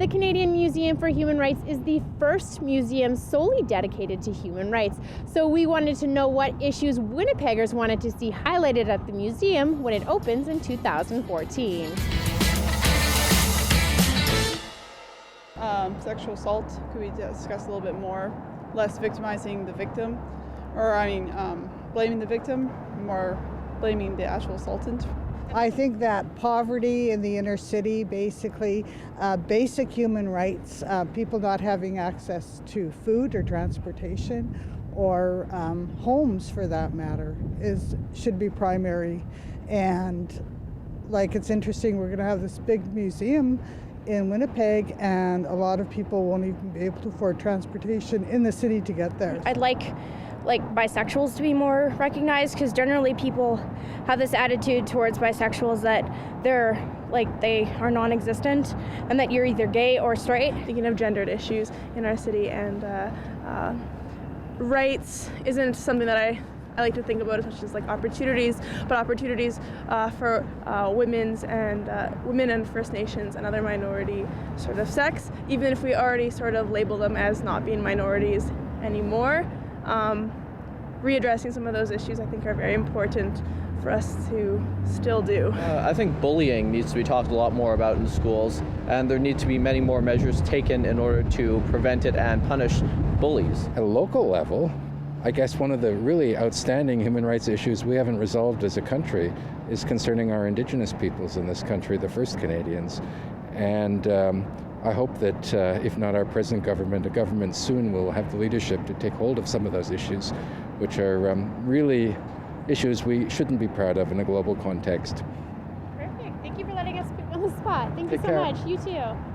The Canadian Museum for Human Rights is the first museum solely dedicated to human rights. So we wanted to know what issues Winnipeggers wanted to see highlighted at the museum when it opens in 2014. Sexual assault, could we discuss a little bit more? Less victimizing the victim, blaming the victim, more blaming the actual assaultant. I think that poverty in the inner city, basically, basic human rights, people not having access to food or transportation or homes for that matter, should be primary. And it's interesting, we're going to have this big museum in Winnipeg, and a lot of people won't even be able to afford transportation in the city to get there. I'd like bisexuals to be more recognized, because generally people have this attitude towards bisexuals that they are non-existent and that you're either gay or straight. Thinking of gendered issues in our city, and rights isn't something that I like to think about as much as opportunities, but opportunities for women and First Nations and other minority sort of sects, even if we already sort of label them as not being minorities anymore. Readdressing some of those issues, I think, are very important for us to still do. I think bullying needs to be talked a lot more about in schools, and there need to be many more measures taken in order to prevent it and punish bullies. At a local level, I guess one of the really outstanding human rights issues we haven't resolved as a country is concerning our Indigenous peoples in this country, the First Canadians. And I hope that if not our present government, a government soon will have the leadership to take hold of some of those issues, which are really issues we shouldn't be proud of in a global context. Perfect. Thank you for letting us put you on the spot. Thank you so much. You too.